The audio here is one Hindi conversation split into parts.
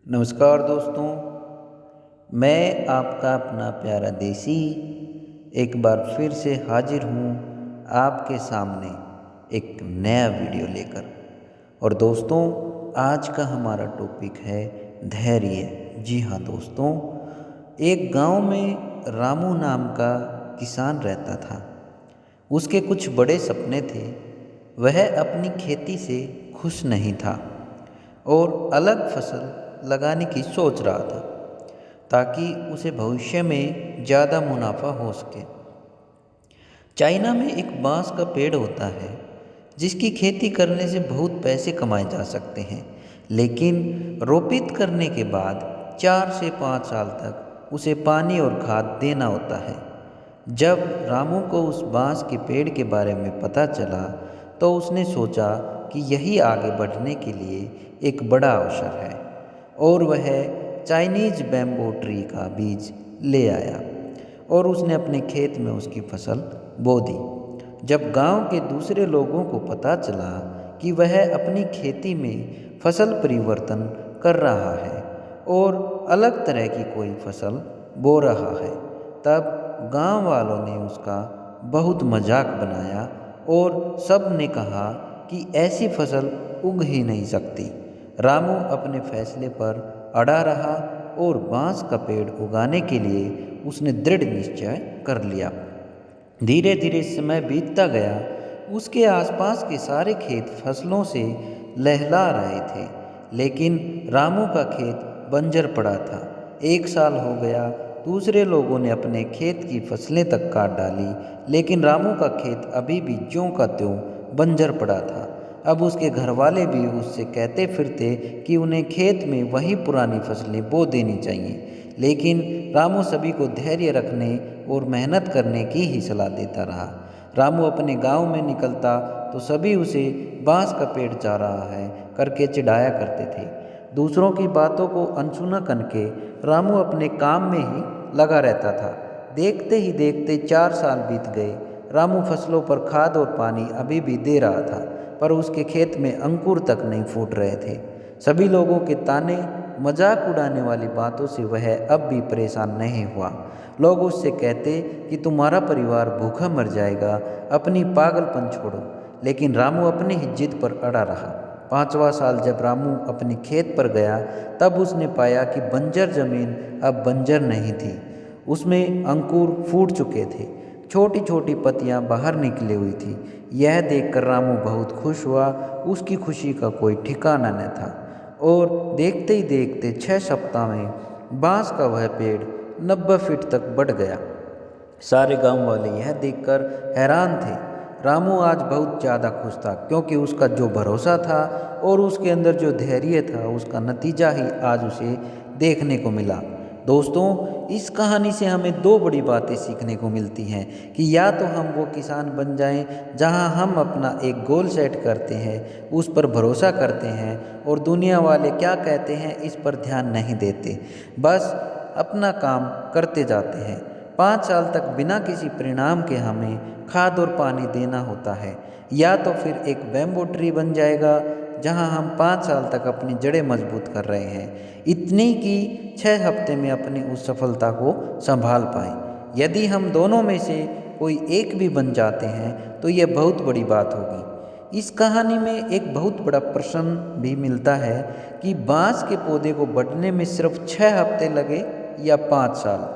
नमस्कार दोस्तों, मैं आपका अपना प्यारा देसी एक बार फिर से हाजिर हूँ आपके सामने एक नया वीडियो लेकर। और दोस्तों, आज का हमारा टॉपिक है धैर्य। जी हाँ दोस्तों, एक गांव में रामू नाम का किसान रहता था। उसके कुछ बड़े सपने थे। वह अपनी खेती से खुश नहीं था और अलग फसल लगाने की सोच रहा था ताकि उसे भविष्य में ज़्यादा मुनाफा हो सके। चाइना में एक बांस का पेड़ होता है जिसकी खेती करने से बहुत पैसे कमाए जा सकते हैं, लेकिन रोपित करने के बाद 4 से 5 साल तक उसे पानी और खाद देना होता है। जब रामू को उस बांस के पेड़ के बारे में पता चला तो उसने सोचा कि यही आगे बढ़ने के लिए एक बड़ा अवसर है, और वह चाइनीज बैम्बू ट्री का बीज ले आया और उसने अपने खेत में उसकी फसल बो दी। जब गांव के दूसरे लोगों को पता चला कि वह अपनी खेती में फसल परिवर्तन कर रहा है और अलग तरह की कोई फसल बो रहा है, तब गांव वालों ने उसका बहुत मजाक बनाया और सब ने कहा कि ऐसी फसल उग ही नहीं सकती। रामू अपने फैसले पर अड़ा रहा और बांस का पेड़ उगाने के लिए उसने दृढ़ निश्चय कर लिया। धीरे धीरे समय बीतता गया। उसके आसपास के सारे खेत फसलों से लहला रहे थे, लेकिन रामू का खेत बंजर पड़ा था। 1 साल हो गया, दूसरे लोगों ने अपने खेत की फसलें तक काट डाली, लेकिन रामू का खेत अभी भी ज्यों का त्यों बंजर पड़ा था। अब उसके घरवाले भी उससे कहते फिरते कि उन्हें खेत में वही पुरानी फसलें बो देनी चाहिए, लेकिन रामू सभी को धैर्य रखने और मेहनत करने की ही सलाह देता रहा। रामू अपने गांव में निकलता तो सभी उसे बांस का पेड़ चाह रहा है करके चिढ़ाया करते थे। दूसरों की बातों को अनसुना करके रामू अपने काम में ही लगा रहता था। देखते ही देखते 4 साल बीत गए। रामू फसलों पर खाद और पानी अभी भी दे रहा था, पर उसके खेत में अंकुर तक नहीं फूट रहे थे। सभी लोगों के ताने मजाक उड़ाने वाली बातों से वह अब भी परेशान नहीं हुआ। लोग उससे कहते कि तुम्हारा परिवार भूखा मर जाएगा, अपनी पागलपन छोड़ो। लेकिन रामू अपनी ही जिद पर अड़ा रहा। 5वां साल जब रामू अपने खेत पर गया, तब उसने पाया कि बंजर जमीन अब बंजर नहीं थी। उसमें अंकुर फूट चुके थे, छोटी छोटी पत्तियां बाहर निकली हुई थी। यह देखकर रामू बहुत खुश हुआ। उसकी खुशी का कोई ठिकाना न था, और देखते ही देखते 6 सप्ताह में बांस का वह पेड़ 90 फीट तक बढ़ गया। सारे गांव वाले यह देखकर हैरान थे। रामू आज बहुत ज़्यादा खुश था, क्योंकि उसका जो भरोसा था और उसके अंदर जो धैर्य था, उसका नतीजा ही आज उसे देखने को मिला। दोस्तों, इस कहानी से हमें 2 बड़ी बातें सीखने को मिलती हैं कि या तो हम वो किसान बन जाएं जहां हम अपना एक गोल सेट करते हैं, उस पर भरोसा करते हैं और दुनिया वाले क्या कहते हैं इस पर ध्यान नहीं देते, बस अपना काम करते जाते हैं। 5 साल तक बिना किसी परिणाम के हमें खाद और पानी देना होता है, या तो फिर एक बैम्बू ट्री बन जाएगा जहां हम 5 साल तक अपनी जड़ें मजबूत कर रहे हैं, इतनी कि 6 हफ्ते में अपनी उस सफलता को संभाल पाएं। यदि हम दोनों में से कोई एक भी बन जाते हैं तो यह बहुत बड़ी बात होगी। इस कहानी में एक बहुत बड़ा प्रश्न भी मिलता है कि बांस के पौधे को बढ़ने में सिर्फ 6 हफ्ते लगे या 5 साल।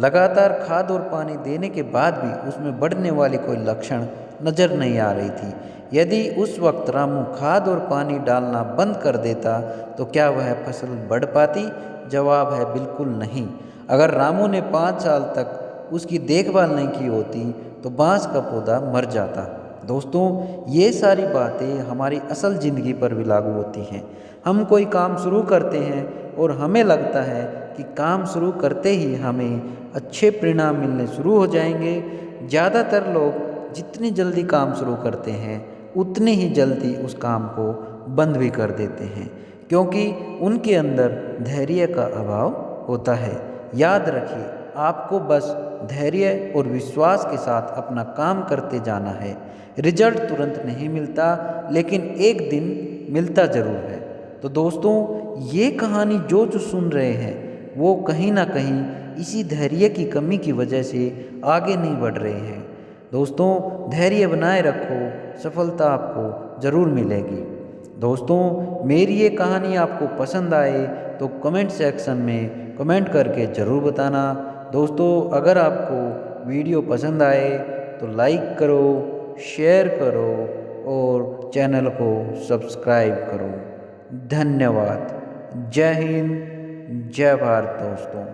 लगातार खाद और पानी देने के बाद भी उसमें बढ़ने वाली कोई लक्षण नजर नहीं आ रही थी। यदि उस वक्त रामू खाद और पानी डालना बंद कर देता तो क्या वह फसल बढ़ पाती? जवाब है बिल्कुल नहीं। अगर रामू ने 5 साल तक उसकी देखभाल नहीं की होती तो बांस का पौधा मर जाता। दोस्तों, ये सारी बातें हमारी असल ज़िंदगी पर भी लागू होती हैं। हम कोई काम शुरू करते हैं और हमें लगता है कि काम शुरू करते ही हमें अच्छे परिणाम मिलने शुरू हो जाएंगे। ज़्यादातर लोग जितनी जल्दी काम शुरू करते हैं उतनी ही जल्दी उस काम को बंद भी कर देते हैं, क्योंकि उनके अंदर धैर्य का अभाव होता है। याद रखिए, आपको बस धैर्य और विश्वास के साथ अपना काम करते जाना है। रिजल्ट तुरंत नहीं मिलता, लेकिन एक दिन मिलता ज़रूर है। तो दोस्तों, ये कहानी जो सुन रहे हैं वो कहीं ना कहीं इसी धैर्य की कमी की वजह से आगे नहीं बढ़ रहे हैं। दोस्तों, धैर्य बनाए रखो, सफलता आपको ज़रूर मिलेगी। दोस्तों, मेरी ये कहानी आपको पसंद आए तो कमेंट सेक्शन में कमेंट करके ज़रूर बताना। दोस्तों, अगर आपको वीडियो पसंद आए तो लाइक करो, शेयर करो और चैनल को सब्सक्राइब करो। धन्यवाद। जय हिंद, जय भारत दोस्तों।